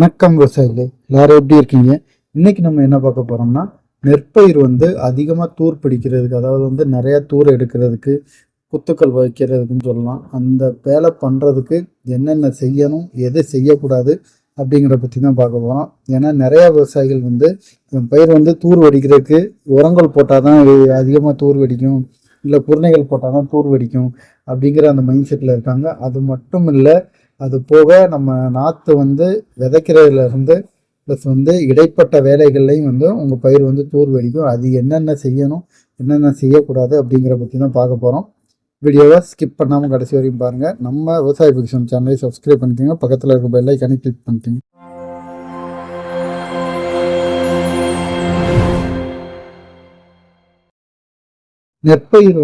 வணக்கம் விவசாயிகளே, எல்லாரும் எப்படி இருக்கீங்க? இன்னைக்கு நம்ம என்ன பார்க்க போறோம்னா, நெற்பயிர் அதிகமாக தூர் பிடிக்கிறதுக்கு, அதாவது நிறையா தூர் எடுக்கிறதுக்கு, குத்துக்கள் வைக்கிறதுக்குன்னு சொல்லலாம். அந்த வேலை பண்ணுறதுக்கு என்னென்ன செய்யணும், எதை செய்யக்கூடாது அப்படிங்கிற பற்றி தான் பார்க்க போகிறோம். ஏன்னா நிறையா விவசாயிகள் பயிர் தூர் வெடிக்கிறதுக்கு உரங்கள் போட்டால் தான் அதிகமாக தூர் வெடிக்கும், இல்லை குருணைகள் போட்டால் தான் தூர் வெடிக்கும் அப்படிங்கிற அந்த மைண்ட் செட்டில் இருக்காங்க. அது மட்டும் இல்லை, அது போக நம்ம நாற்று விதைக்கிறதுலேருந்து ப்ளஸ் இடைப்பட்ட வேலைகள்லையும் உங்கள் பயிர் தூர் வெடிக்கும். அது என்னென்ன செய்யணும், என்னென்ன செய்யக்கூடாது அப்படிங்கிற பற்றி தான் பார்க்க போகிறோம். வீடியோவை ஸ்கிப் பண்ணாமல் கடைசி வரையும் பாருங்கள். நம்ம விவசாய பிக்ஷன் சேனலை சப்ஸ்கிரைப் பண்ணிக்கோங்க, பக்கத்தில் இருக்க பெல் ஐகானை கிளிக் பண்ணிக்கோங்க. நெற்பயிர்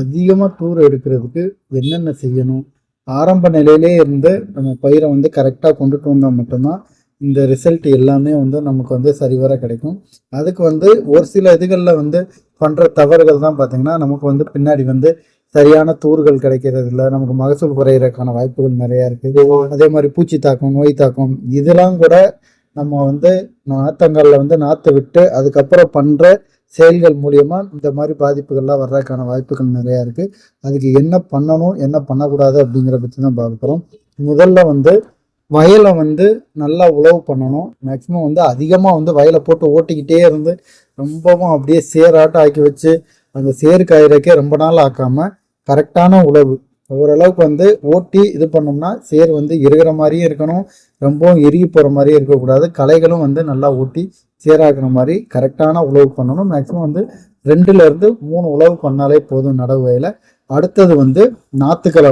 அதிகமாக தூர் எடுக்கிறதுக்கு என்னென்ன செய்யணும், ஆரம்ப நிலையிலே இருந்து நம்ம பயிரை கரெக்டாக கொண்டுட்டு வந்தால் மட்டும்தான் இந்த ரிசல்ட் எல்லாமே நமக்கு சரிவர கிடைக்கும். அதுக்கு ஒரு சில இதுகளில் பண்ணுற தவறுகள் தான் பார்த்திங்கன்னா நமக்கு பின்னாடி சரியான தூர்கள் கிடைக்கிறது இல்லை, நமக்கு மகசூல் குறையிறதுக்கான வாய்ப்புகள் நிறையா இருக்குது. அதே மாதிரி பூச்சி தாக்கம், நோய் தாக்கம், இதெல்லாம் கூட நம்ம நாற்றங்களில் நாற்றை விட்டு அதுக்கப்புறம் பண்ணுற செயல்கள் மூலியமா இந்த மாதிரி பாதிப்புகள்லாம் வர்றதுக்கான வாய்ப்புகள் நிறையா இருக்குது. அதுக்கு என்ன பண்ணணும், என்ன பண்ணக்கூடாது அப்படிங்கிற பற்றி தான் பார்க்குறோம். முதல்ல வயலை நல்லா உழவு பண்ணணும். மேக்சிமம் அதிகமாக வயலை போட்டு ஓட்டிக்கிட்டே இருந்து ரொம்பவும் அப்படியே சேராட்டம் ஆக்கி வச்சு அந்த சேறு காயிறக்கே ரொம்ப நாள் ஆக்காமல் கரெக்டான உழவு ஓரளவுக்கு ஓட்டி இது பண்ணோம்னா சேர் இருக்கிற மாதிரியும் இருக்கணும், ரொம்பவும் எரிய போகிற மாதிரியும் இருக்கக்கூடாது. களைகளும் நல்லா ஓட்டி சேராக்குற மாதிரி கரெக்டான உழவு பண்ணணும். மேக்சிமம் 2லேருந்து 3 உழவு பண்ணாலே போதும் நடவு வயலை. அடுத்தது நாற்றுக்களை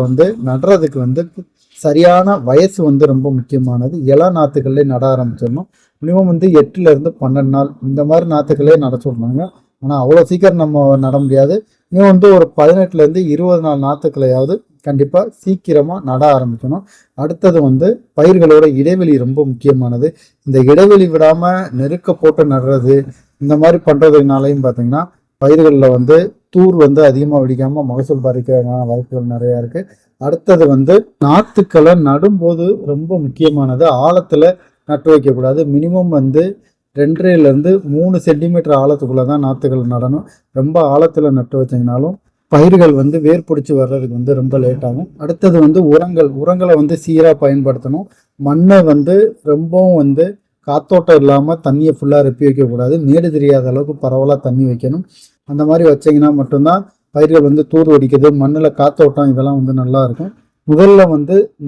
நடுறதுக்கு சரியான வயசு ரொம்ப முக்கியமானது. இள நாற்றுக்கள்லேயே நட ஆரம்பிச்சிடணும். மினிமம் 8லேருந்து 12 நாள் இந்த மாதிரி நாற்றுக்களே நட சொல்கிறாங்க. ஆனால் அவ்வளோ சீக்கிரம் நம்ம நட முடியாது. இன்னும் ஒரு 18லேருந்து 20 நாள் நாற்றுக்களையாவது கண்டிப்பாக சீக்கிரமாக நட ஆரம்பிக்கணும். அடுத்தது பயிர்களோட இடைவெளி ரொம்ப முக்கியமானது. இந்த இடைவெளி விடாமல் நெருக்க போட்டு நடுறது, இந்த மாதிரி பண்ணுறதுனாலையும் பார்த்தீங்கன்னா பயிர்களில் தூர் அதிகமாக வெடிக்காமல் மகசூல் பறிக்கிறதுக்கான வாய்ப்புகள் நிறையா இருக்குது. அடுத்தது நாற்றுக்களை நடும்போது ரொம்ப முக்கியமானது, ஆழத்தில் நட்டு வைக்கக்கூடாது. மினிமம் 2லேருந்து 3 சென்டிமீட்டர் ஆழத்துக்குள்ளே தான் நாற்றுகள் நடணும். ரொம்ப ஆழத்தில் நட்டு வச்சிங்கனாலும் பயிர்கள் வேர் பிடிச்சி வர்றதுக்கு ரொம்ப லேட் ஆகும். அடுத்தது உரங்களை சீராக பயன்படுத்தணும். மண்ணை ரொம்பவும் காத்தோட்டம் இல்லாமல் தண்ணியை ஃபுல்லாக ரெப்பி வைக்கக்கூடாது. மேடு தெரியாத அளவுக்கு பரவலாக தண்ணி வைக்கணும். அந்த மாதிரி வச்சிங்கன்னா மட்டும்தான் பயிர்கள் தூர் வெடிக்கிறது, மண்ணில் காத்தோட்டம் இதெல்லாம் நல்லா இருக்கும். முதல்ல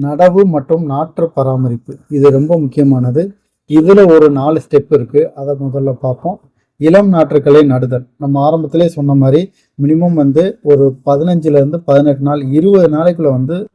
நடவு மற்றும் நாற்று பராமரிப்பு, இது ரொம்ப முக்கியமானது. இதில் ஒரு 4 ஸ்டெப் இருக்குது, அதை முதல்ல பார்ப்போம். இளம் நாற்றுக்களை நடுதல். நம்ம ஆரம்பத்திலே சொன்ன மாதிரி மினிமம் ஒரு 15லேருந்து 18 நாள் 20 நாளைக்குள்ளே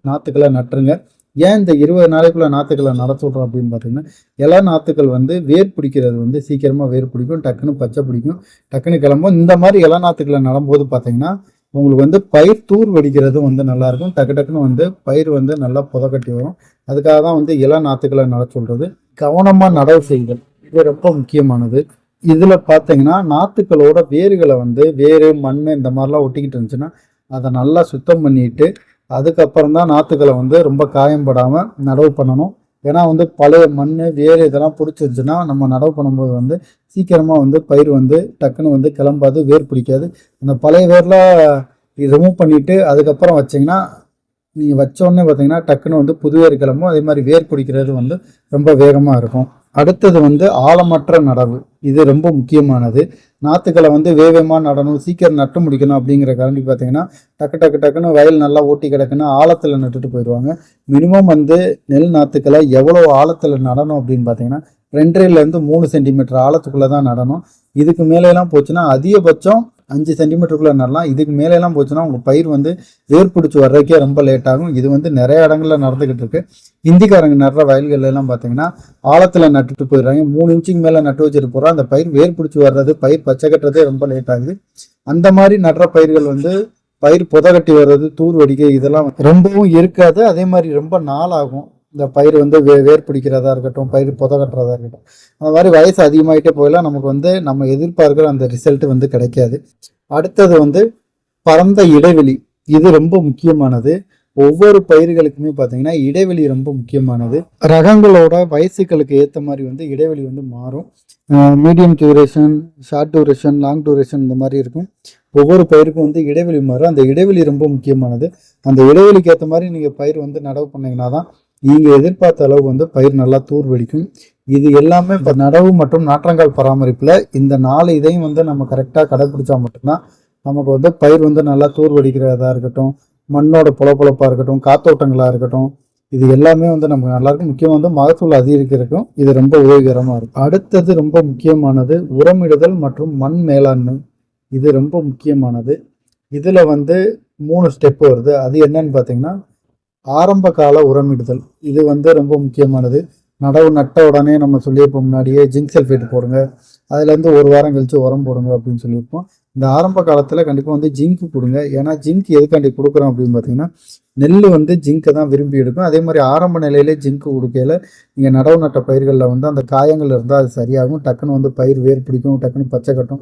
நாற்றுக்களை நட்டுருங்க. ஏன் இந்த 20 நாளைக்குள்ளே நாற்றுக்களை நட சொல்கிறோம் அப்படின்னு பார்த்தீங்கன்னா, எல்லா நாற்றுக்கள் வேர் பிடிக்கிறது சீக்கிரமாக வேர் பிடிக்கும், டக்குன்னு பச்சை பிடிக்கும், டக்குன்னு கிளம்பும். இந்த மாதிரி எல்லா நாற்றுக்களை நடும்போது பார்த்தீங்கன்னா உங்களுக்கு பயிர் தூர் வெடிக்கிறதும் நல்லாயிருக்கும். டக்கு டக்குன்னு பயிர் நல்லா புதக்கட்டி வரும். அதுக்காக தான் இள நாற்றுக்களை நட சொல்கிறது. கவனமாக நடவு செய்தல், இது ரொம்ப முக்கியமானது. இதில் பார்த்தீங்கன்னா நாற்றுக்களோட வேர்களை வேறு மண் இந்த மாதிரிலாம் ஒட்டிக்கிட்டு இருந்துச்சுன்னா அதை நல்லா சுத்தம் பண்ணிட்டு அதுக்கப்புறம் தான் நாற்றுக்களை ரொம்ப காயம்படாமல் நடவு பண்ணணும். ஏன்னா பழைய மண் வேறு இதெல்லாம் பிடிச்சிருந்துச்சுன்னா நம்ம நடவு பண்ணும்போது சீக்கிரமாக பயிர் டக்குன்னு கிளம்பாது, வேர் பிடிக்காது. அந்த பழைய வேர்லாம் ரிமூவ் பண்ணிவிட்டு அதுக்கப்புறம் வச்சிங்கன்னா நீங்கள் வச்சோடனே பார்த்தீங்கன்னா டக்குன்னு புது வேர் கிளம்பும். அதே மாதிரி வேர் பிடிக்கிறது ரொம்ப வேகமாக இருக்கும். அடுத்தது ஆழமற்ற நடவு, இது ரொம்ப முக்கியமானது. நாற்றுக்களை வேகமாக நடணும், சீக்கிரம் நட்டு முடிக்கணும் அப்படிங்கிற காரணம் பார்த்தீங்கன்னா டக்குன்னு வயல் நல்லா ஓட்டி கிடக்குன்னு ஆழத்தில் நட்டுட்டு போயிடுவாங்க. மினிமம் நெல் நாற்றுக்களை எவ்வளோ ஆழத்தில் நடணும் அப்படின்னு பார்த்தீங்கன்னா 2லேருந்து 3 சென்டிமீட்டர் ஆழத்துக்குள்ளே தான் நடணும். இதுக்கு மேலெல்லாம் போச்சுன்னா அதிகபட்சம் 5 சென்டிமீட்டருக்குள்ளே நடலாம். இதுக்கு மேலெல்லாம் போச்சுன்னா உங்கள் பயிர் வேர் பிடிச்சி வர்றதுக்கே ரொம்ப லேட் ஆகும். இது நிறைய இடங்களில் நடந்துக்கிட்டு இருக்கு. ஹிந்திக்காரங்க நடுற வயல்கள் எல்லாம் பார்த்தீங்கன்னா ஆழத்தில் நட்டுட்டு போயிடுறாங்க. 3 இன்ச்சுக்கு மேலே நட்டு வச்சுட்டு போகிறோம். அந்த பயிர் வேர் பிடிச்சி வர்றது, பயிர் பச்சை கட்டுறதே ரொம்ப லேட் ஆகுது. அந்த மாதிரி நடுற பயிர்கள் பயிர் புதக்கட்டி வர்றது, தூர் வெடிக்க இதெல்லாம் ரொம்பவும் இருக்காது. அதே மாதிரி ரொம்ப நாள் ஆகும். இந்த பயிர் வேர் பிடிக்கிறதா இருக்கட்டும், பயிர் புதக்கட்டுறதா இருக்கட்டும், அந்த மாதிரி வயசு அதிகமாகிட்டே போயெல்லாம் நமக்கு நம்ம எதிர்பார்க்குற அந்த ரிசல்ட் கிடைக்காது. அடுத்தது பரந்த இடைவெளி, இது ரொம்ப முக்கியமானது. ஒவ்வொரு பயிர்களுக்குமே பார்த்தீங்கன்னா இடைவெளி ரொம்ப முக்கியமானது. ரகங்களோட வயசுகளுக்கு ஏற்ற மாதிரி வந்து இடைவெளி வந்து மாறும். Medium duration, short duration, long duration இந்த மாதிரி இருக்கும். ஒவ்வொரு பயிருக்கும் வந்து இடைவெளி மாறும். அந்த இடைவெளி ரொம்ப முக்கியமானது. அந்த இடைவெளிக்கு ஏற்ற மாதிரி நீங்கள் பயிர் வந்து நடவு பண்ணிங்கன்னா தான் நீங்கள் எதிர்பார்த்த அளவு வந்து பயிர் நல்லா தூர் வெடிக்கும். இது எல்லாமே இப்போ நடவு மற்றும் நாற்றங்கால் பராமரிப்பில் இந்த 4 இதையும் வந்து நம்ம கரெக்டாக கடைப்பிடிச்சா மட்டும்தான் நமக்கு வந்து பயிர் வந்து நல்லா தூர் வெடிக்கிறதா இருக்கட்டும், மண்ணோட பொலப்பொலப்பாக இருக்கட்டும், காத்தோட்டங்களாக இருக்கட்டும், இது எல்லாமே வந்து நமக்கு நல்லாயிருக்கும். முக்கியமாக வந்து மகசூல் அதிகரிக்கிறதுக்கும் இது ரொம்ப உதவிகரமாக இருக்கும். அடுத்தது ரொம்ப முக்கியமானது உரமிடுதல் மற்றும் மண் மேலாண்மை. இது ரொம்ப முக்கியமானது. இதில் வந்து 3 ஸ்டெப் வருது. அது என்னன்னு பார்த்தீங்கன்னா, ஆரம்ப கால உரமிடுதல். இது வந்து ரொம்ப முக்கியமானது. நடவு நட்ட உடனே நம்ம சொல்லியிருப்போம் முன்னாடியே ஜிங்க் சல்ஃபேட் போடுங்க, அதுலேருந்து 1 வாரம் கழித்து உரம் போடுங்க அப்படின்னு சொல்லியிருப்போம். இந்த ஆரம்ப காலத்தில் கண்டிப்பாக வந்து ஜிங்க் கொடுங்க. ஏன்னா ஜிங்க் எதுக்காண்டி கொடுக்குறோம் அப்படின்னு பார்த்தீங்கன்னா, நெல் வந்து ஜிங்க்கை தான் விரும்பி எடுக்கும். அதே மாதிரி ஆரம்ப நிலையிலே ஜிங்க் கொடுக்கையில் நீங்கள் நடவு நட்ட பயிர்களில் வந்து அந்த காயங்கள் இருந்தால் அது சரியாகும். டக்குன்னு வந்து பயிர் வேர் பிடிக்கும், டக்குன்னு பச்சை கட்டும்.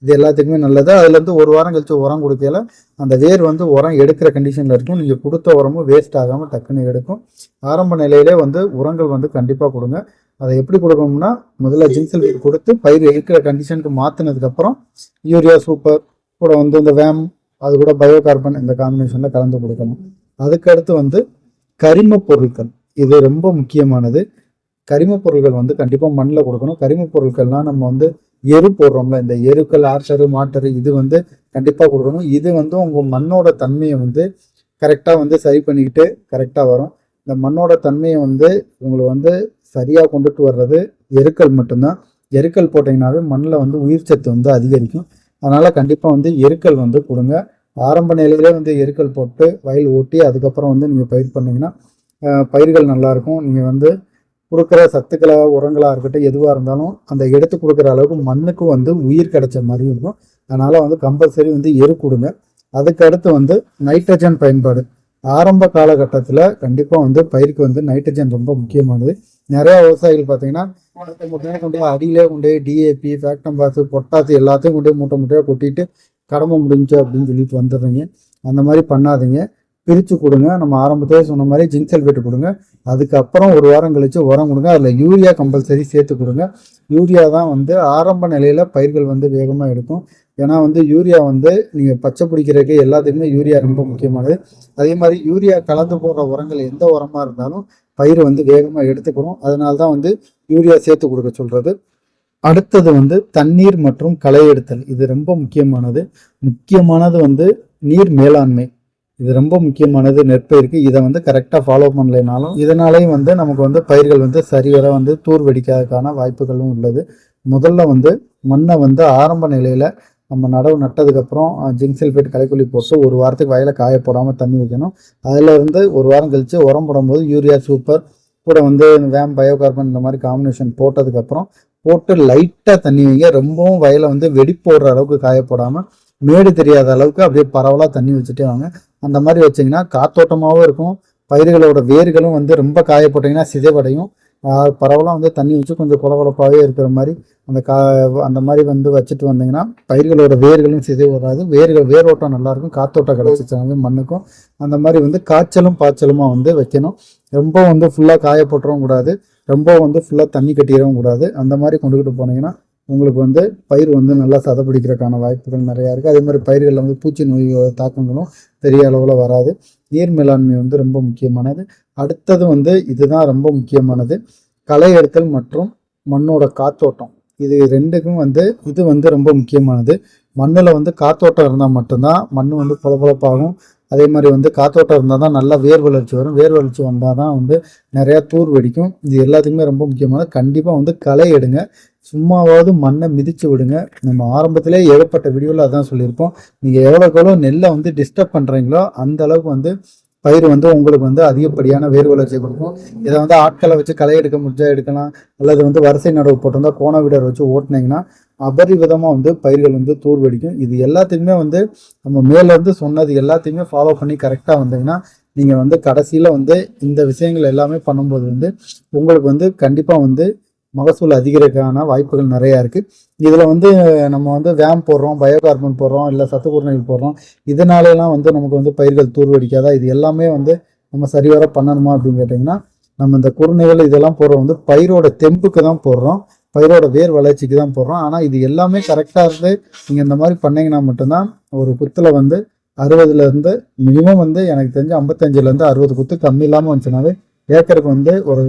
இது எல்லாத்துக்குமே நல்லது. அதுலேருந்து 1 வாரம் கழித்து உரம் கொடுக்கையில் அந்த வேர் வந்து உரம் எடுக்கிற கண்டிஷனில் இருக்கும். நீங்கள் கொடுத்த உரமும் வேஸ்ட் ஆகாமல் டக்குன்னு எடுக்கும். ஆரம்ப நிலையிலே வந்து உரங்கள் வந்து கண்டிப்பாக கொடுங்க. அதை எப்படி கொடுக்கணும்னா, முதல்ல ஜிங்க் சல்ஃபேட் கொடுத்து பயிர் இருக்கிற கண்டிஷனுக்கு மாற்றினதுக்கப்புறம் யூரியா சூப்பர் கூட வந்து இந்த வேம், அது கூட பயோ கார்பன் இந்த காம்பினேஷனில் கலந்து கொடுக்கணும். அதுக்கடுத்து வந்து கரிம பொருட்கள். இது ரொம்ப முக்கியமானது. கரிம பொருட்கள் வந்து கண்டிப்பாக மண்ணில் கொடுக்கணும். கரிம பொருட்கள்லாம் நம்ம வந்து எரு போடுறோம்ல, இந்த எருக்கள், ஆட்டரு, மாட்டரு, இது வந்து கண்டிப்பாக கொடுக்கணும். இது வந்து உங்கள் மண்ணோட தன்மையை வந்து கரெக்டாக வந்து சரி பண்ணிக்கிட்டு கரெக்டாக வரும். இந்த மண்ணோட தன்மையை வந்து உங்களுக்கு வந்து சரியாக கொண்டுட்டு வர்றது எருக்கள் மட்டும்தான். எருக்கள் போட்டிங்கனாவே மண்ணில் வந்து உயிர் சத்து வந்து அதிகரிக்கும். அதனால் கண்டிப்பாக வந்து எருக்கள் வந்து கொடுங்க. ஆரம்ப நிலையிலே வந்து எருக்கள் போட்டு வயல் ஓட்டி அதுக்கப்புறம் வந்து நீங்கள் பயிர் பண்ணிங்கன்னா பயிர்கள் நல்லாயிருக்கும். நீங்கள் வந்து கொடுக்குற சத்துக்களாக உரங்களாக இருக்கட்டும் எதுவாக இருந்தாலும் அந்த எடுத்து கொடுக்குற அளவுக்கு மண்ணுக்கும் வந்து உயிர் கிடைச்ச மாதிரி இருக்கும். அதனால் வந்து கம்பல்சரி வந்து எரு கொடுங்க. அதுக்கடுத்து வந்து நைட்ரஜன் பயன்பாடு. ஆரம்ப காலகட்டத்தில் கண்டிப்பாக வந்து பயிருக்கு வந்து நைட்ரஜன் ரொம்ப முக்கியமானது. நிறையா விவசாயிகள் பார்த்தீங்கன்னா மூட்டை கொண்டு அடியிலே கொண்டு டிஏபி, ஃபேக்டம்பாஸ், பொட்டாசு எல்லாத்தையும் கொண்டு மூட்டை மூட்டையாக கொட்டிட்டு கடமை முடிஞ்சு அப்படின்னு சொல்லிட்டு வந்துடுறீங்க. அந்த மாதிரி பண்ணாதீங்க. பிரித்து கொடுங்க. நம்ம ஆரம்பத்திலே சொன்ன மாதிரி ஜிங்க் சல்ஃபேட் கொடுங்க. அதுக்கப்புறம் 1 வாரம் கழித்து உரம் கொடுங்க. அதில் யூரியா கம்பல்சரி சேர்த்து கொடுங்க. யூரியா தான் வந்து ஆரம்ப நிலையில் பயிர்கள் வந்து வேகமாக எடுக்கும். ஏன்னா வந்து யூரியா வந்து நீங்கள் பச்சை பிடிக்கிறதுக்கு எல்லாத்துக்குமே யூரியா ரொம்ப முக்கியமானது. அதே மாதிரி யூரியா கலந்து போடுற உரங்கள் எந்த உரமாக இருந்தாலும் பயிர் வந்து வேகமாக எடுத்துக்கணும். அதனால தான் வந்து யூரியா சேர்த்து கொடுக்க சொல்கிறது. அடுத்தது வந்து தண்ணீர் மற்றும் களை எடுத்தல். இது ரொம்ப முக்கியமானது வந்து நீர் மேலாண்மை. இது ரொம்ப முக்கியமானது நெற்பயிருக்கு. இதை வந்து கரெக்டாக ஃபாலோ பண்ணலைனாலும் இதனாலேயும் வந்து நமக்கு வந்து பயிர்கள் வந்து சரிவர வந்து தூர் வெடிக்காததுக்கான வாய்ப்புகளும் உள்ளது. முதல்ல வந்து மண்ணை வந்து ஆரம்ப நிலையில் நம்ம நடவு நட்டதுக்கப்புறம் ஜிங்க் சல்ஃபேட் களைக்கொல்லி போட்டு 1 வாரத்துக்கு வயலை காய போடாமல் தண்ணி வைக்கணும். அதிலிருந்து 1 வாரம் கழித்து உரம் போடும்போது யூரியா சூப்பர் கூட வந்து வேம், பயோ கார்பன் இந்த மாதிரி காம்பினேஷன் போட்டதுக்கப்புறம் போட்டு லைட்டாக தண்ணி வைங்க. ரொம்பவும் வயலை வந்து வெடி போடுற அளவுக்கு காய போடாமல் மேடு தெரியாத அளவுக்கு அப்படியே பரவலாக தண்ணி வச்சுட்டே வாங்க. அந்த மாதிரி வச்சிங்கன்னா காத்தோட்டமாகவும் இருக்கும். பயிர்களோட வேர்களும் வந்து ரொம்ப காய போட்டிங்கன்னா சிதைவடையும். பரவலாக வந்து தண்ணி வச்சு கொஞ்சம் குளகுளப்பாகவே இருக்கிற மாதிரி அந்த மாதிரி வந்து வச்சுட்டு வந்தீங்கன்னா பயிர்களோட வேர்களும் சிதை வராது. வேரோட்டம் நல்லாயிருக்கும். காத்தோட்டம் கிடச்சிச்சாங்க மண்ணுக்கும். அந்த மாதிரி வந்து காய்ச்சலும் பாய்ச்சலுமா வந்து வைக்கணும். ரொம்ப வந்து ஃபுல்லாக காய போட்டுறவும் கூடாது, ரொம்ப வந்து ஃபுல்லாக தண்ணி கட்டிடவும் கூடாது. அந்த மாதிரி கொண்டுக்கிட்டு போனீங்கன்னா உங்களுக்கு வந்து பயிர் வந்து நல்லா சதப்பிடிக்கிறதுக்கான வாய்ப்புகள் நிறையா இருக்குது. அதே மாதிரி பயிர்களில் வந்து பூச்சி நோய் தாக்கங்களும் பெரிய அளவில் வராது. நீர் மேலாண்மை வந்து ரொம்ப முக்கியமானது. அடுத்தது வந்து இதுதான் ரொம்ப முக்கியமானது, களை எடுத்தல் மற்றும் மண்ணோட காத்தோட்டம். இது 2க்கும் வந்து இது வந்து ரொம்ப முக்கியமானது. மண்ணில் வந்து காத்தோட்டம் இருந்தால் மட்டும்தான் மண் வந்து பொலப்பொலப்பாகும். அதே மாதிரி வந்து காத்தோட்டம் இருந்தால் தான் நல்லா வேர் வளர்ச்சி வரும். வேர் வளர்ச்சி வந்தால் தான் வந்து நிறையா தூர் வெடிக்கும். இது எல்லாத்துக்குமே ரொம்ப முக்கியமானது. கண்டிப்பாக வந்து களை எடுங்க. சும்மாவாவது மண்ணை மிதித்து விடுங்க. நம்ம ஆரம்பத்திலே ஏகப்பட்ட வீடியோவில் அதான் சொல்லியிருப்போம். நீங்கள் எவ்வளோக்கு நெல்லை வந்து டிஸ்டர்ப் பண்ணுறீங்களோ அந்த அளவுக்கு வந்து பயிர் வந்து உங்களுக்கு வந்து அதிகப்படியான வேர் வளர்ச்சியை கொடுக்கும். இதை வந்து ஆட்களை வச்சு களை எடுக்க முடிஞ்சா எடுக்கலாம், அல்லது வந்து வரிசை நடவு போட்டிருந்தால் கோண வீடர் வச்சு ஓட்டினீங்கன்னா அபரிவிதமாக வந்து பயிர்கள் வந்து தூர் வெடிக்கும். இது எல்லாத்தையுமே வந்து நம்ம மேலேருந்து சொன்னது எல்லாத்தையுமே ஃபாலோ பண்ணி கரெக்டாக வந்தீங்கன்னா நீங்கள் வந்து கடைசியில் வந்து இந்த விஷயங்கள் எல்லாமே பண்ணும்போது வந்து உங்களுக்கு வந்து கண்டிப்பாக வந்து மகசூல் அதிகரிக்கான வாய்ப்புகள் நிறையா இருக்குது. இதில் வந்து நம்ம வந்து வேம் போடுறோம், பயோகார்பன் போடுறோம், இல்லை சத்துக்குறுநீர் போடுறோம். இதனாலலாம் வந்து நமக்கு வந்து பயிர்கள் தூர்வடிக்காதா? இது எல்லாமே வந்து நம்ம சரிவர பண்ணணுமா அப்படின்னு கேட்டிங்கன்னா, நம்ம இந்த குறுநீர்கள் இதெல்லாம் போடுறோம் வந்து பயிரோட தெம்புக்கு தான் போடுறோம், பயிரோட வேர் வளர்ச்சிக்கு தான் போடுறோம். ஆனால் இது எல்லாமே கரெக்டாக இருந்து நீங்கள் இந்த மாதிரி பண்ணிங்கன்னா மட்டும்தான் ஒரு குத்தில் வந்து 60லேருந்து மினிமம் வந்து எனக்கு தெரிஞ்சு 55லேருந்து 60 குத்து கம்மி இல்லாமல் வந்துச்சுனாவே ஏக்கருக்கு வந்து ஒரு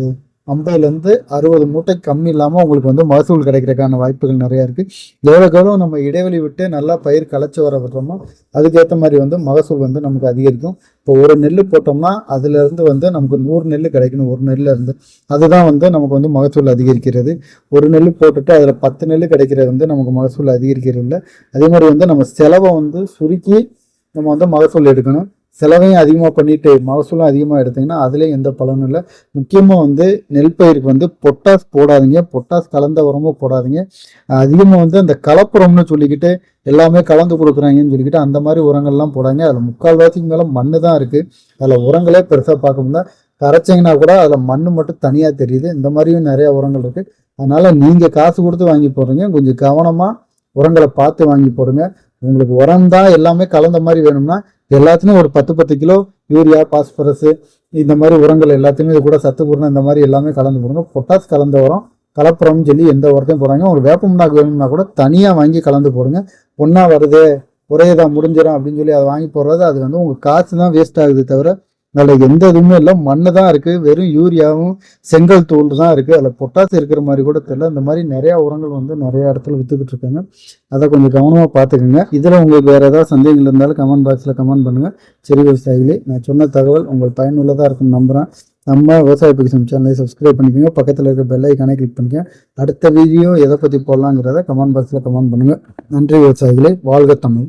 50லேருந்து 60 மூட்டை கம்மி இல்லாமல் உங்களுக்கு வந்து மகசூல் கிடைக்கிறதுக்கான வாய்ப்புகள் நிறையா இருக்குது. எவ்வளோக்கு எவ்வளோ நம்ம இடைவெளி விட்டு நல்லா பயிர் களைச்சி வர விடுறோமோ அதுக்கேற்ற மாதிரி வந்து மகசூல் வந்து நமக்கு அதிகரிக்கும். இப்போ ஒரு நெல் போட்டோம்னா அதுலேருந்து வந்து நமக்கு 100 நெல் கிடைக்கணும் ஒரு நெல்லேருந்து. அதுதான் வந்து நமக்கு வந்து மகசூல் அதிகரிக்கிறது. ஒரு நெல் போட்டுட்டு அதில் 10 நெல் கிடைக்கிறது வந்து நமக்கு மகசூல் அதிகரிக்கிறது இல்லை. அதே மாதிரி வந்து நம்ம செலவை வந்து சுருக்கி நம்ம வந்து மகசூல் எடுக்கணும். செலவையும் அதிகமாக பண்ணிட்டு மகசூலும் அதிகமாக எடுத்திங்கன்னா அதுலேயும் எந்த பலனும் இல்லை. முக்கியமாக வந்து நெல் பயிருக்கு வந்து பொட்டாஸ் போடாதீங்க, பொட்டாஸ் கலந்த உரமும் போடாதீங்க. அதிகமாக வந்து அந்த கலப்புரம்னு சொல்லிக்கிட்டு எல்லாமே கலந்து கொடுக்குறாங்கன்னு சொல்லிக்கிட்டு அந்த மாதிரி உரங்கள்லாம் போடாங்க. அதில் முக்கால்வாசிக்கு மேலே மண் தான் இருக்குது. அதில் உரங்களே பெருசாக பார்க்க முடியல. கரைச்சிங்கன்னா கூட அதில் மண் மட்டும் தனியாக தெரியுது. இந்த மாதிரியும் நிறையா உரங்கள் இருக்குது. அதனால் நீங்கள் காசு கொடுத்து வாங்கி போடுறீங்க, கொஞ்சம் கவனமாக உரங்களை பார்த்து வாங்கி போடுங்க. உங்களுக்கு உரம் தான் எல்லாமே கலந்த மாதிரி வேணும்னா எல்லாத்துலேயும் ஒரு 10 கிலோ யூரியா, பாஸ்பரஸ் இந்த மாதிரி உரங்கள் எல்லாத்தையுமே இது கூட சத்துக்குருணம் இந்த மாதிரி எல்லாமே கலந்து போடுங்க. பொட்டாஸ் கலந்த உரம், கலப்புரம்னு சொல்லி எந்த உரத்தையும் போடுறாங்க. ஒரு வேப்பமுண்டாக்கு வேணும்னா கூட தனியாக வாங்கி கலந்து போடுங்க. ஒன்றா வருது ஒரே இதாக முடிஞ்சிடும் அப்படின்னு சொல்லி அதை வாங்கி போடுறது அது வந்து உங்கள் காசு தான் வேஸ்ட் ஆகுது தவிர அதில் எந்த இதுவுமே இல்லை. மண்ணு தான் இருக்குது, வெறும் யூரியாவும் செங்கல் தூள் தான் இருக்குது. அதில் பொட்டாசு இருக்கிற மாதிரி கூட தெரியல. இந்த மாதிரி நிறையா உரங்கள் வந்து நிறையா இடத்துல விற்றுக்கிட்டு இருக்காங்க. அதை கொஞ்சம் கவனமாக பார்த்துக்குங்க. இதில் உங்களுக்கு வேறு ஏதாவது சந்தேகங்கள் இருந்தாலும் கமெண்ட் பாக்ஸில் கமெண்ட் பண்ணுங்கள். சரி விவசாயிகளே, நான் சொன்ன தகவல் உங்களுக்கு பயனுள்ளதாக இருக்குன்னு நம்புகிறேன். நம்ம விவசாய பகிசம் சேனலை சப்ஸ்கிரைப் பண்ணிக்கோங்க, பக்கத்தில் இருக்க பெல் ஐக்கானை கிளிக் பண்ணிக்கோங்க. அடுத்த வீடியோ எதை பற்றி போடலாங்கிறத கமெண்ட் பாக்ஸில் கமெண்ட் பண்ணுங்கள். நன்றி விவசாயிகளே, வாழ்க தமிழ்.